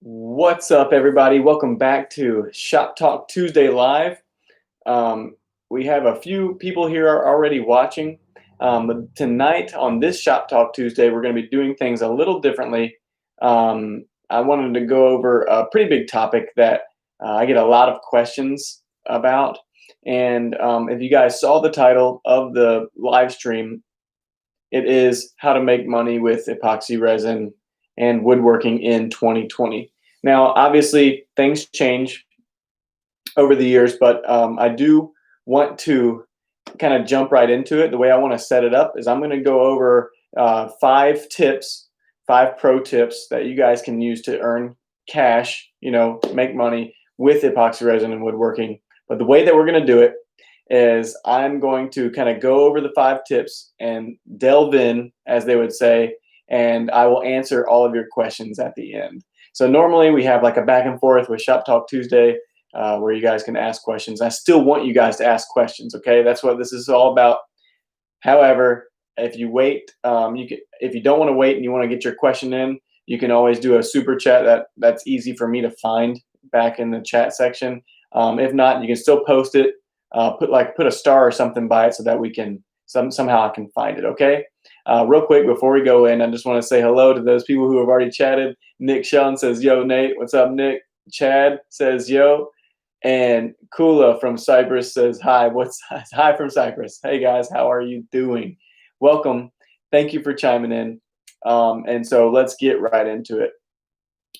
What's up, everybody? Welcome back to Shop Talk Tuesday Live. Um, we have a few people here are already watching. But tonight on this Shop Talk Tuesday, we're going to be doing things a little differently. I wanted to go over a pretty big topic that I get a lot of questions about. And if you guys saw the title of the live stream, it is how to make money with epoxy resin and woodworking in 2020. Now, obviously, things change over the years, but I do want to kind of jump right into it. The way I want to set it up is I'm going to go over 5 tips, 5 pro tips that you guys can use to earn cash, make money with epoxy resin and woodworking. But the way that we're going to do it is I'm going to kind of go over the 5 tips and delve in, as they would say, and I will answer all of your questions at the end. So normally we have like a back and forth with Shop Talk Tuesday, where you guys can ask questions. I still want you guys to ask questions. Okay, that's what this is all about. However, if you wait, if you don't want to wait and you want to get your question in, you can always do a super chat. That's easy for me to find back in the chat section. If not, you can still post it. Put a star or something by it so that we can somehow I can find it. Okay. Real quick before we go in, I just want to say hello to those people who have already chatted. Nick Sheldon says, "Yo, Nate, what's up, Nick?" Chad says, "Yo," and Kula from Cyprus says, "Hi, hi from Cyprus? Hey guys, how are you doing? Welcome. Thank you for chiming in. And so let's get right into it.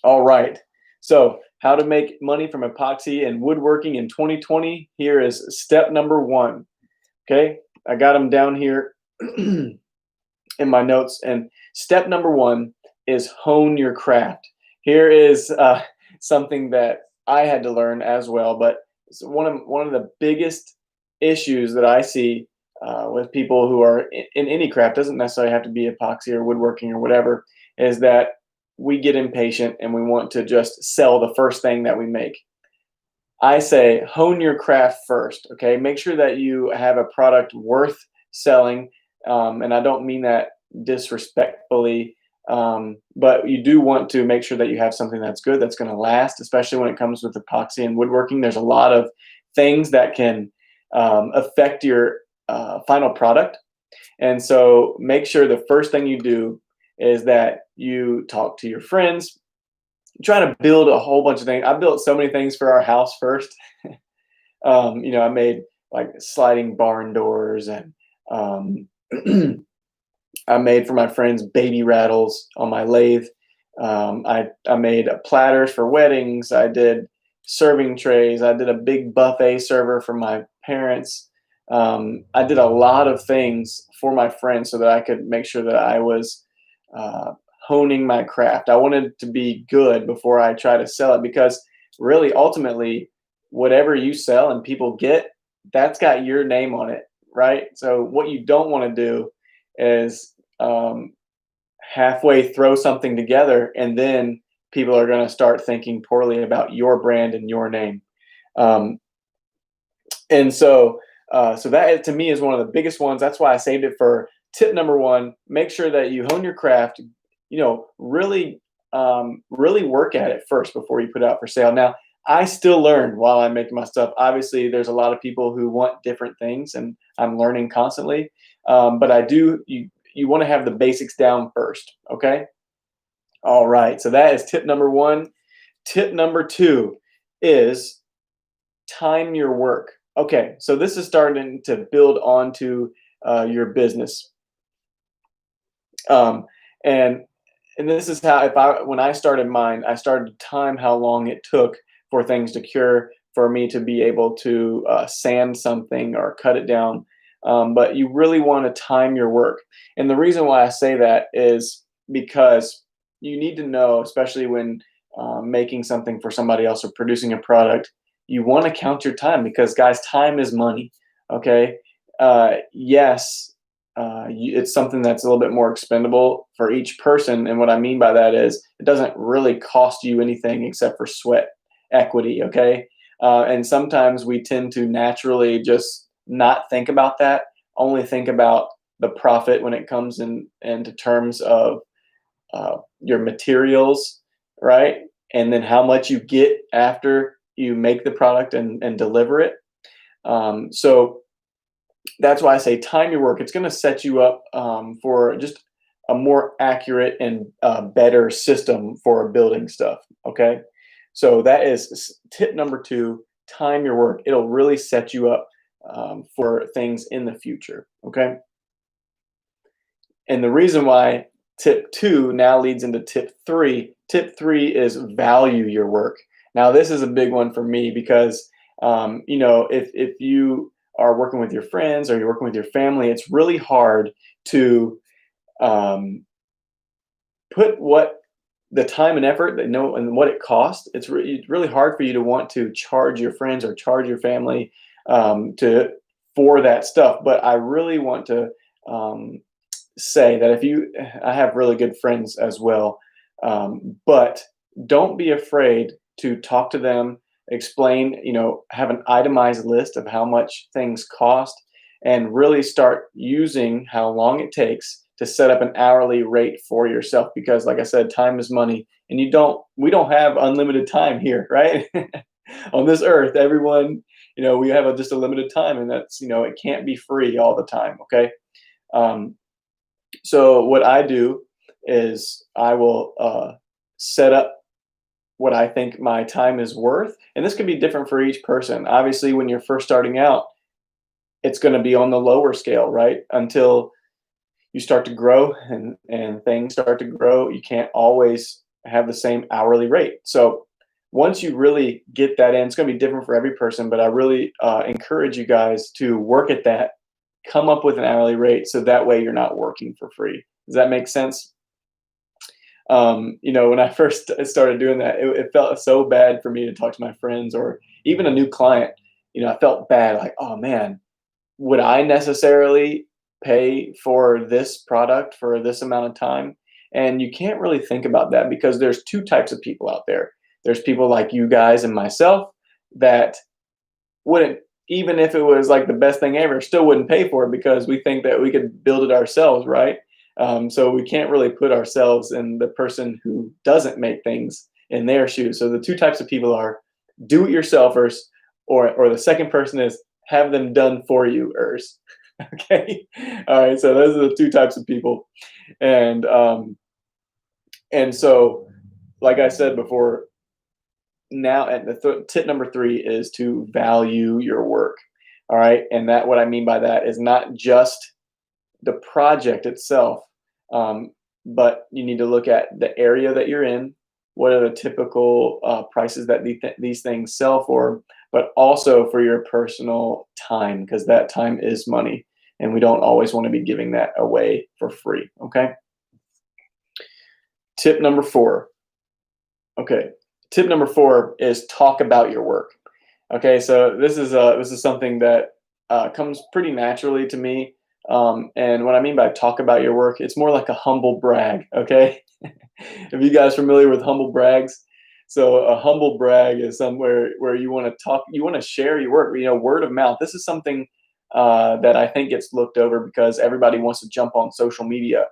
All right. So, how to make money from epoxy and woodworking in 2020. Here is step number 1. Okay, I got them down here in my notes. And step number 1 is hone your craft. Here is something that I had to learn as well, but it's one of the biggest issues that I see with people who are in any craft, doesn't necessarily have to be epoxy or woodworking or whatever, is that we get impatient and we want to just sell the first thing that we make. I say hone your craft first. Okay, make sure that you have a product worth selling, and I don't mean that disrespectfully, but you do want to make sure that you have something that's good, that's going to last, especially when it comes with epoxy and woodworking. There's a lot of things that can affect your final product, and so make sure the first thing you do is that you talk to your friends, trying to build a whole bunch of things. I built so many things for our house first. I made like sliding barn doors, and um, I made for my friends baby rattles on my lathe. I made platters for weddings. I did serving trays. I did a big buffet server for my parents. I did a lot of things for my friends so that I could make sure that I was uh, honing my craft. I wanted to be good before I try to sell it, because really, ultimately, whatever you sell and people get, that's got your name on it, right? So what you don't want to do is halfway throw something together and then people are going to start thinking poorly about your brand and your name. Um, and so that to me is one of the biggest ones. That's why I saved it for tip number 1. Make sure that you hone your craft. Really work at it first before you put it out for sale. Now, I still learn while I'm making my stuff. Obviously, there's a lot of people who want different things, and I'm learning constantly. But I do. You want to have the basics down first. Okay. All right. So that is tip number 1. Tip number 2 is time your work. Okay, so this is starting to build onto your business, um, and and this is how, if I when I started mine, I started to time how long it took for things to cure, for me to be able to sand something or cut it down. But you really want to time your work, and the reason why I say that is because you need to know, especially when making something for somebody else or producing a product, you want to count your time, because guys, time is money. Okay. Yes, it's something that's a little bit more expendable for each person. And what I mean by that is it doesn't really cost you anything except for sweat equity. Okay. And sometimes we tend to naturally just not think about that, only think about the profit when it comes into terms of your materials, right? and then how much you get after you make the product and deliver it. So that's why I say time your work. It's going to set you up for just a more accurate and better system for building stuff. Okay. So that is tip number 2, time your work. It'll really set you up for things in the future. Okay. And the reason why tip 2 now leads into tip 3. Tip 3 is value your work. Now, this is a big one for me because, if you are working with your friends or you're working with your family, it's really hard to um, put what the time and effort that know and what it costs. It's really hard for you to want to charge your friends or charge your family to for that stuff. But I really want to um, say that I have really good friends as well, but don't be afraid to talk to them, explain, have an itemized list of how much things cost, and really start using how long it takes to set up an hourly rate for yourself. Because, like I said, time is money, and we don't have unlimited time here, right? On this earth, everyone, we have just a limited time, and that's, it can't be free all the time. Okay. Um, so what I do is I will set up what I think my time is worth, and this can be different for each person. Obviously, when you're first starting out, it's going to be on the lower scale, right? Until you start to grow and things start to grow, you can't always have the same hourly rate. So once you really get that in, it's going to be different for every person, but I really encourage you guys to work at that, come up with an hourly rate, so that way you're not working for free. Does that make sense? When I first started doing that, it felt so bad for me to talk to my friends or even a new client. I felt bad, like, oh man, would I necessarily pay for this product for this amount of time? And you can't really think about that because there's two types of people out there. There's people like you guys and myself that wouldn't, even if it was like the best thing ever, still wouldn't pay for it because we think that we could build it ourselves, right? So we can't really put ourselves in the person who doesn't make things in their shoes. So the two types of people are do-it-yourselfers, or the second person is have them done for you-ers. Okay, all right. So those are the two types of people, and so, like I said before, now and tip number 3 is to value your work. All right, and that what I mean by that is not just the project itself, but you need to look at the area that you're in. What are the typical prices that these things sell for, but also for your personal time, because that time is money, and we don't always want to be giving that away for free. Okay. Tip number 4. Okay. Tip number 4 is talk about your work. Okay, so this is something that comes pretty naturally to me, and what I mean by talk about your work, it's more like a humble brag. Okay, if you guys familiar with humble brags, so a humble brag is somewhere where you want to talk, you want to share your work. Word of mouth. This is something that I think gets looked over because everybody wants to jump on social media,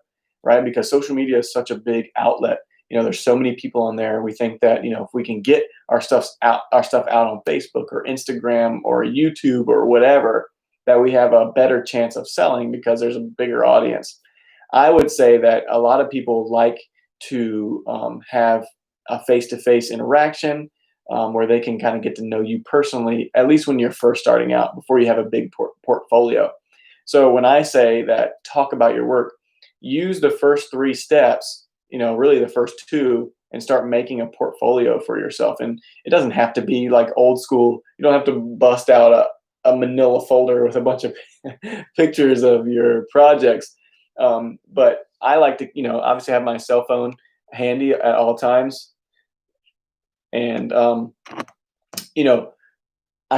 right? Because social media is such a big outlet. There's so many people on there. We think that if we can get our stuff out on Facebook or Instagram or YouTube or whatever, that we have a better chance of selling because there's a bigger audience. I would say that a lot of people like to have a face-to-face interaction where they can kind of get to know you personally, at least when you're first starting out, before you have a big portfolio. So when I say that, talk about your work, use the first 3 steps, really the first 2, and start making a portfolio for yourself. And it doesn't have to be like old school. You don't have to bust out a manila folder with a bunch of pictures of your projects. But I like to, obviously have my cell phone handy at all times. And, I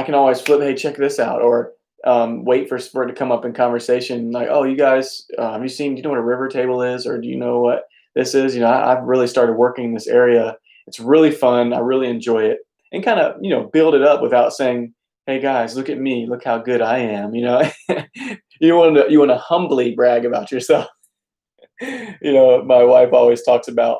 can always flip, hey, check this out. Or wait for it to come up in conversation. Like, oh, you guys, do you know what a river table is? Or do you know what this is? I've really started working in this area. It's really fun. I really enjoy it. And kind of, build it up without saying, hey guys, look at me, look how good I am. You want to humbly brag about yourself. My wife always talks about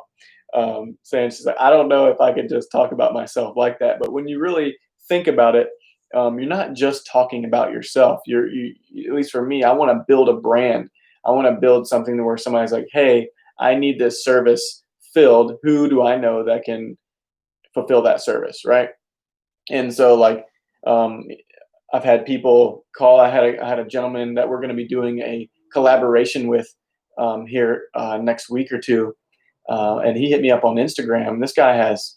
saying, she's like, I don't know if I could just talk about myself like that. But when you really think about it, you're not just talking about yourself. At least for me, I want to build a brand. I want to build something where somebody's like, hey, I need this service filled. Who do I know that can fulfill that service, right? And so, like, um, I've had people call. I had a gentleman that we're going to be doing a collaboration with here next week or two, and he hit me up on Instagram. This guy has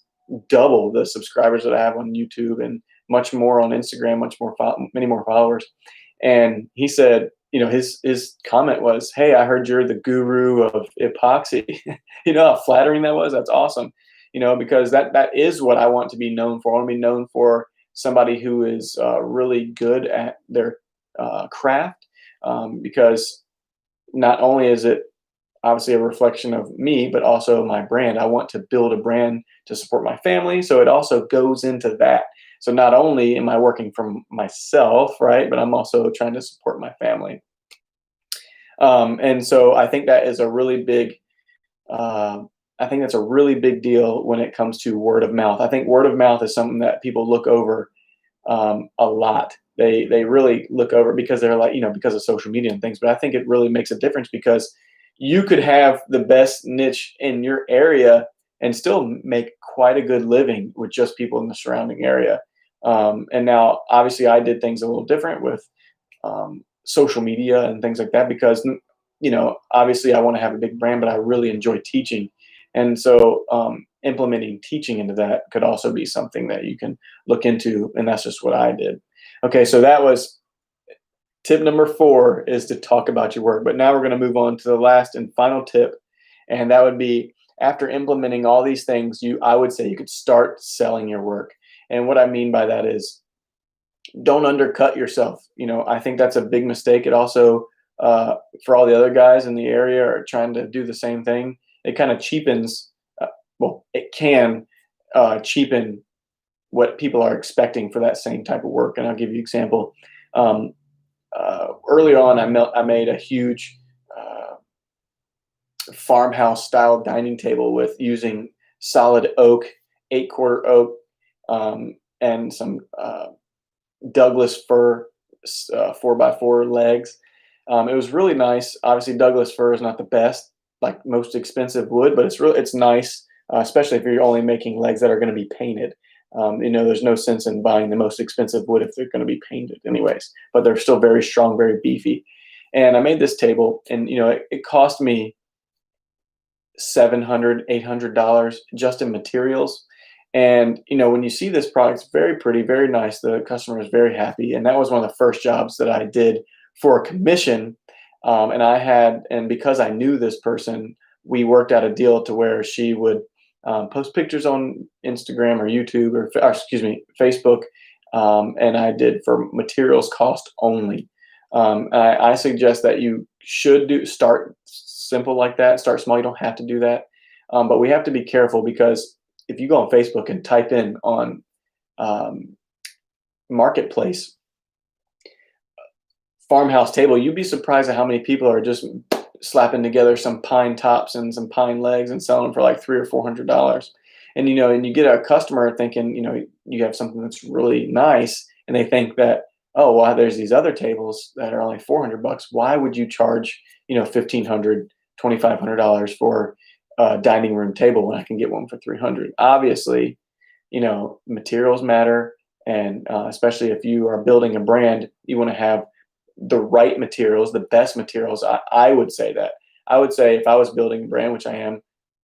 double the subscribers that I have on YouTube, and much more on Instagram, many more followers. And he said, his comment was, "Hey, I heard you're the guru of epoxy." You know how flattering that was? That's awesome. Because that is what I want to be known for. I want to be known for somebody who is really good at their craft, because not only is it obviously a reflection of me, but also my brand. I want to build a brand to support my family. So it also goes into that. So not only am I working for myself, right, but I'm also trying to support my family. And so I think that is a really big, uh, I think that's a really big deal when it comes to word of mouth. I think word of mouth is something that people look over a lot. They really look over because they're like, because of social media and things. But I think it really makes a difference because you could have the best niche in your area and still make quite a good living with just people in the surrounding area. And now, obviously, I did things a little different with social media and things like that because, obviously, I want to have a big brand, but I really enjoy teaching. And so, implementing teaching into that could also be something that you can look into. And that's just what I did. Okay, so that was tip number 4 is to talk about your work. But now we're going to move on to the last and final tip. And that would be after implementing all these things, I would say you could start selling your work. And what I mean by that is don't undercut yourself. I think that's a big mistake. It also, for all the other guys in the area are trying to do the same thing, it kind of cheapens, it can cheapen what people are expecting for that same type of work. And I'll give you an example. Um, Early on, I made a huge farmhouse style dining table with using solid oak, 8-quarter oak, and some Douglas fir 4x4 legs. It was really nice. Obviously, Douglas fir is not the best, like most expensive wood, but it's nice, especially if you're only making legs that are going to be painted. There's no sense in buying the most expensive wood if they're going to be painted anyways, but they're still very strong, very beefy. And I made this table, and it cost me $700, $800 just in materials. And when you see this product, it's very pretty, very nice. The customer is very happy, and that was one of the first jobs that I did for a commission. And because I knew this person, we worked out a deal to where she would post pictures on Instagram or YouTube or excuse me, Facebook, and I did for materials cost only. I suggest that you should start simple like that. Start small. You don't have to do that, but we have to be careful because if you go on Facebook and type in on marketplace farmhouse table, you'd be surprised at how many people are just slapping together some pine tops and some pine legs and selling them for like $300 or $400. And and you get a customer thinking you have something that's really nice, and they think that, oh, well, there's these other tables that are only $400. Why would you charge $1,500, $2,500 for a dining room table when I can get one for $300? Obviously, materials matter, and especially if you are building a brand, you want to have the right materials, the best materials. I would say that. I would say if I was building a brand, which I am,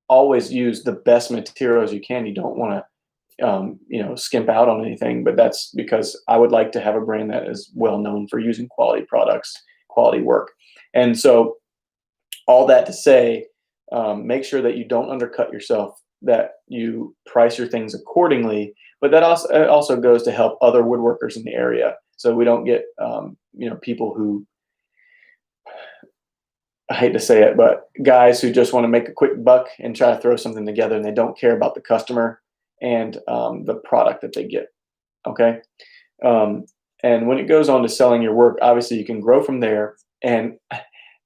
always use the best materials you can. You don't want to, skimp out on anything, but that's because I would like to have a brand that is well known for using quality products, quality work. And so all that to say, make sure that you don't undercut yourself, that you price your things accordingly, but that also goes to help other woodworkers in the area. So we don't get, people who, I hate to say it, but guys who just want to make a quick buck and try to throw something together, and they don't care about the customer and the product that they get. Okay. And when it goes on to selling your work, obviously you can grow from there. And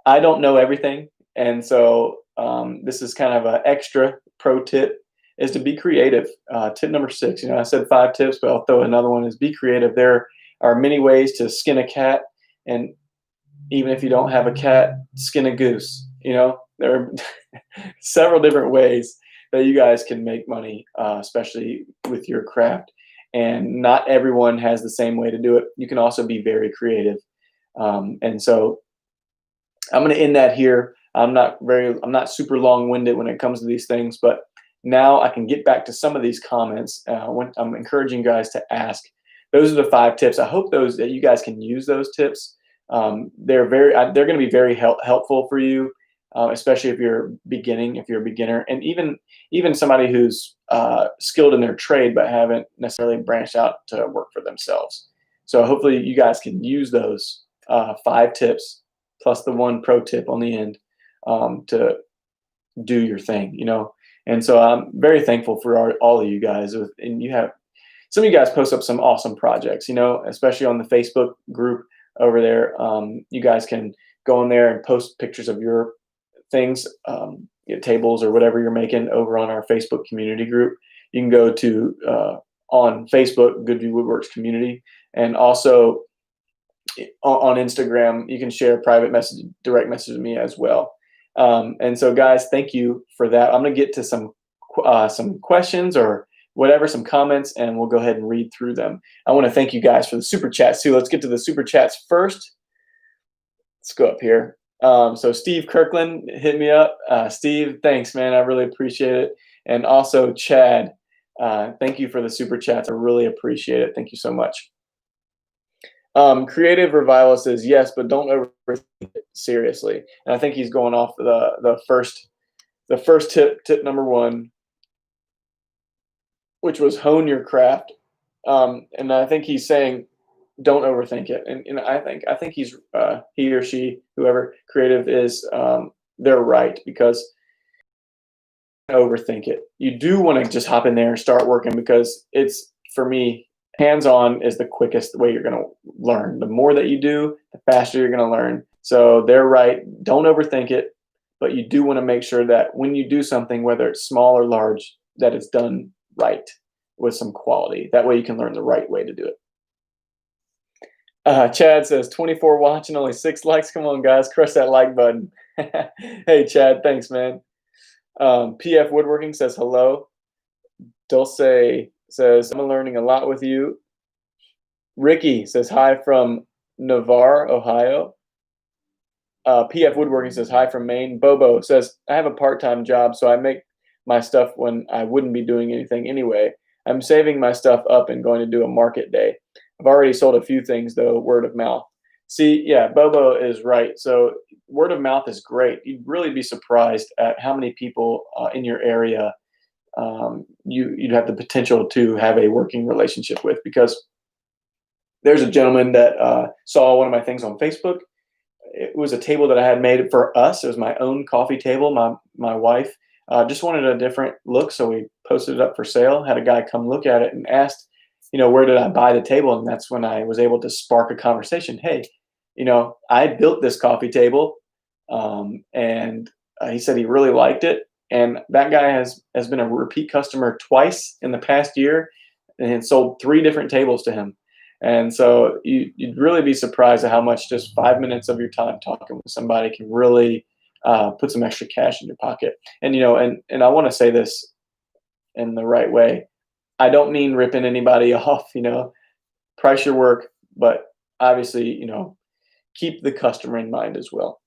I don't know everything. And so this is kind of an extra pro tip, is to be creative. Tip number 6, I said 5 tips, but I'll throw another one, is be creative. There are many ways to skin a cat, and even if you don't have a cat, skin a goose. There are several different ways that you guys can make money, especially with your craft. And not everyone has the same way to do it. You can also be very creative. And so I'm going to end that here. I'm not super long-winded when it comes to these things, but now I can get back to some of these comments. I'm encouraging you guys to ask. Those are the 5 tips. I hope that you guys can use those tips. They're going to be very helpful for you, especially if you're a beginner, and even somebody who's skilled in their trade but haven't necessarily branched out to work for themselves. So hopefully you guys can use those 5 tips plus the 1 pro tip on the end to do your thing. And so I'm very thankful for all of you guys. And you have some of you guys post up some awesome projects, especially on the Facebook group over there. You guys can go in there and post pictures of your things, tables or whatever you're making over on our Facebook community group. You can go to on Facebook, Good View Woodworks community, and also on Instagram, you can share direct message with me as well. And so, guys, thank you for that. I'm going to get to some questions or whatever, some comments, and we'll go ahead and read through them. I want to thank you guys for the super chats too. Let's get to the super chats first. Let's go up here. So Steve Kirkland hit me up. Steve, thanks, man. I really appreciate it. And also Chad, thank you for the super chats. I really appreciate it. Thank you so much. Creative Revival says yes, but don't overthink it, seriously. And I think he's going off the first tip number 1, which was hone your craft. And I think he's saying don't overthink it. And I think he's he or she, whoever creative is, they're right, because overthink it. You do want to just hop in there and start working, because it's, for me, hands-on is the quickest way you're going to learn. The more that you do, the faster you're going to learn. So they're right. Don't overthink it, but you do want to make sure that when you do something, whether it's small or large, that it's done right with some quality. That way you can learn the right way to do it. Chad says 24 watching, only 6 likes. Come on, guys, crush that like button. Hey, Chad, thanks, man. PF Woodworking says hello. Dulce says, I'm learning a lot with you. Ricky says hi from Navarre, Ohio. PF Woodworking says hi from Maine. Bobo says, I have a part-time job, so I make my stuff when I wouldn't be doing anything anyway. I'm saving my stuff up and going to do a market day. I've already sold a few things, though, word of mouth. See, yeah, Bobo is right. So word of mouth is great. You'd really be surprised at how many people in your area you'd have the potential to have a working relationship with, because there's a gentleman that saw one of my things on Facebook. It was a table that I had made for us. It was my own coffee table. My wife just wanted a different look, so we posted it up for sale, had a guy come look at it and asked, where did I buy the table? And that's when I was able to spark a conversation. Hey, I built this coffee table, and he said he really liked it. And that guy has been a repeat customer twice in the past year, and sold 3 different tables to him. And so you'd really be surprised at how much just 5 minutes of your time talking with somebody can really put some extra cash in your pocket. And and I want to say this in the right way. I don't mean ripping anybody off. Price your work, but obviously, keep the customer in mind as well.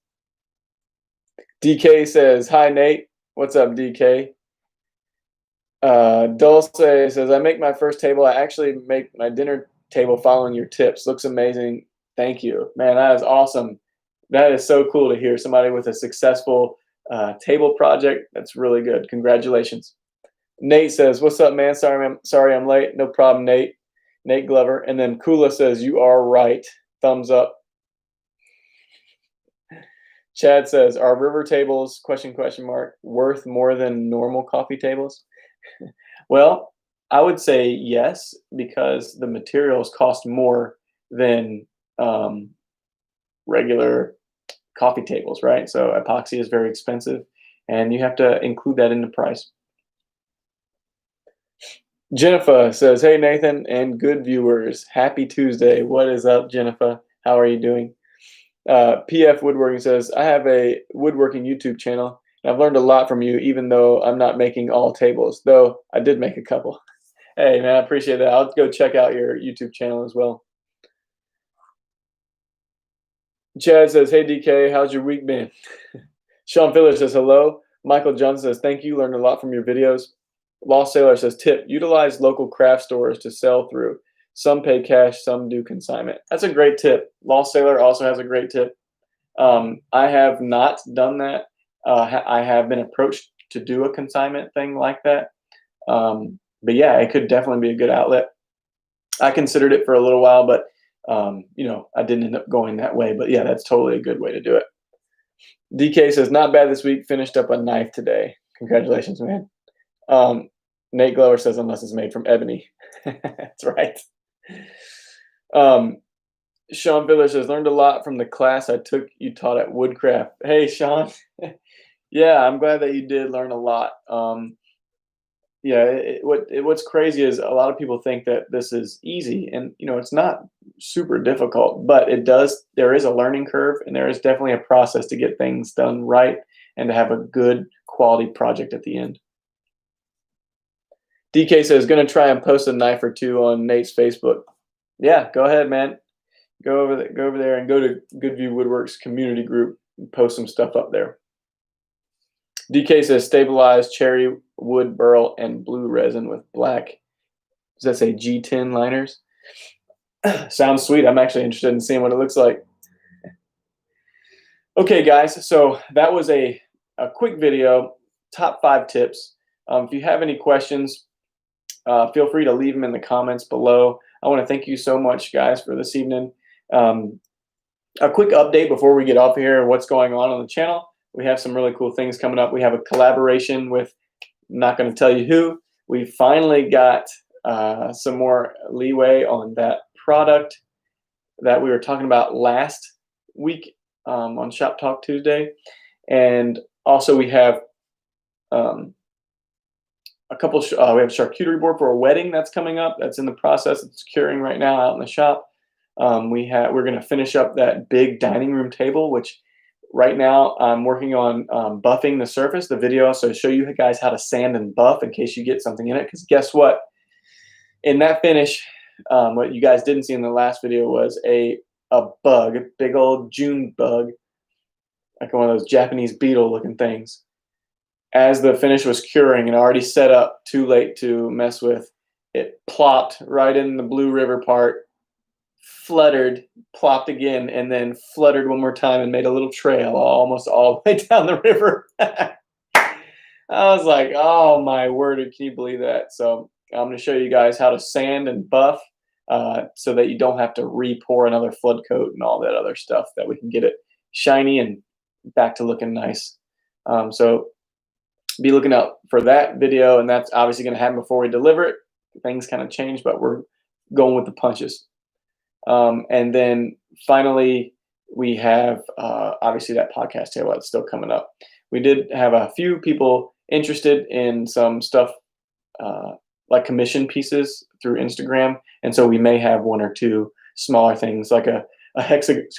DK says, hi, Nate. What's up, DK? Dulce says, I make my first table. I actually make my dinner table following your tips. Looks amazing. Thank you, man. That is awesome. That is so cool to hear somebody with a successful table project. That's really good. Congratulations. Nate says, what's up, man? Sorry I'm late. No problem, Nate. Nate Glover. And then Kula says, you are right. Thumbs up. Chad says, are river tables, question mark, worth more than normal coffee tables? Well, I would say yes, because the materials cost more than regular coffee tables, right? So epoxy is very expensive. and you have to include that in the price. Jennifer says, "Hey Nathan and good viewers, happy Tuesday. What is up, Jennifer? How are you doing?" PF Woodworking says, "I have a woodworking YouTube channel, and I've learned a lot from you, even though I'm not making all tables, though I did make a couple." Hey man, I appreciate that. I'll go check out your YouTube channel as well. Chad says, "Hey DK, how's your week been?" Sean Filler says, "Hello." Michael Johnson says, "Thank you. Learned a lot from your videos." Lost Sailor says, "Tip, utilize local craft stores to sell through. Some pay cash, some do consignment." That's a great tip. Lost Sailor also has a great tip. I have not done that. I have been approached to do a consignment thing like that. But yeah, it could definitely be a good outlet. I considered it for a little while, but I didn't end up going that way. But yeah, that's totally a good way to do it. DK says, "Not bad this week. Finished up a knife today. Congratulations, man." Um, Nate Glover says, "Unless it's made from ebony." That's right. Sean Viller says, "Learned a lot from the class I took you taught at Woodcraft." Hey, Sean. Yeah, I'm glad that you did learn a lot. Yeah, what's crazy is a lot of people think that this is easy, and it's not super difficult, but there is a learning curve, and there is definitely a process to get things done right and to have a good quality project at the end. DK says, "Gonna try and post a knife or two on Nate's Facebook." Yeah, go ahead, man. Go over there and go to Goodview Woodworks community group and post some stuff up there. DK says, "Stabilized cherry wood burl and blue resin with black." Does that say G10 liners? Sounds sweet. I'm actually interested in seeing what it looks like. Okay, guys. So that was a quick video, top 5 tips. If you have any questions, feel free to leave them in the comments below. I want to thank you so much, guys, for this evening. A quick update before we get off here, what's going on the channel. We have some really cool things coming up. We have a collaboration with, I'm not going to tell you who. We finally got some more leeway on that product that we were talking about last week on Shop Talk Tuesday. And also we have a couple, we have a charcuterie board for a wedding that's coming up. That's in the process. It's curing right now out in the shop. We're going to finish up that big dining room table, which right now I'm working on buffing the surface. The video also show you guys how to sand and buff in case you get something in it. Because guess what? In that finish, what you guys didn't see in the last video was a bug, a big old June bug, like one of those Japanese beetle looking things. As the finish was curing and already set up, too late to mess with, it plopped right in the Blue River part, fluttered, plopped again, and then fluttered one more time and made a little trail almost all the way down the river. I was like, oh my word, can you believe that? So I'm going to show you guys how to sand and buff so that you don't have to re-pour another flood coat and all that other stuff, that we can get it shiny and back to looking nice. So be looking out for that video, and that's obviously going to happen before we deliver it. Things kind of change, but we're going with the punches. And then finally, we have obviously that podcast table that's still coming up. We did have a few people interested in some stuff like commission pieces through Instagram, and so we may have one or two smaller things like a hexagon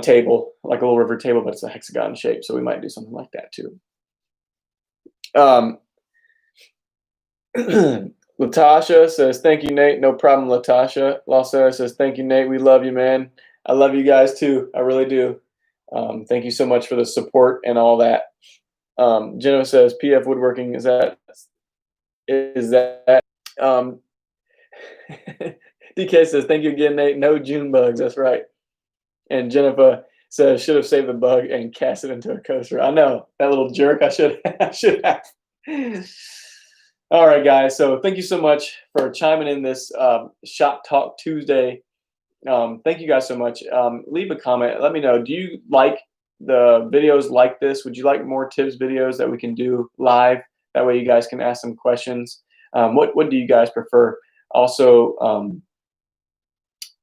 table, like a little river table, but it's a hexagon shape. So we might do something like that too. Latasha says, "Thank you, Nate." No problem, Latasha. Lasera says, "Thank you, Nate. We love you, man." I love you guys too. I really do. Thank you so much for the support and all that. Jenna says, "PF Woodworking, is that DK says, "Thank you again, Nate. No June bugs." That's right. And Jennifer says, "Should have saved the bug and cast it into a coaster." I know, that little jerk. I should have. All right, guys. So thank you so much for chiming in this Shop Talk Tuesday. Thank you guys so much. Leave a comment. Let me know. Do you like the videos like this? Would you like more tips videos that we can do live? That way you guys can ask some questions. What do you guys prefer? Also,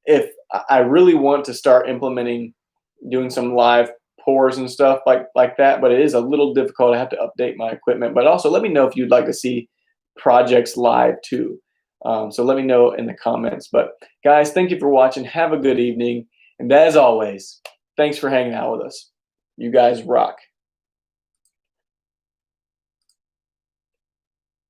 if I really want to start implementing doing some live pours and stuff like that, but it is a little difficult. I have to update my equipment. But also, let me know if you'd like to see projects live too. So let me know in the comments. But guys, thank you for watching. Have a good evening. And as always, thanks for hanging out with us. You guys rock.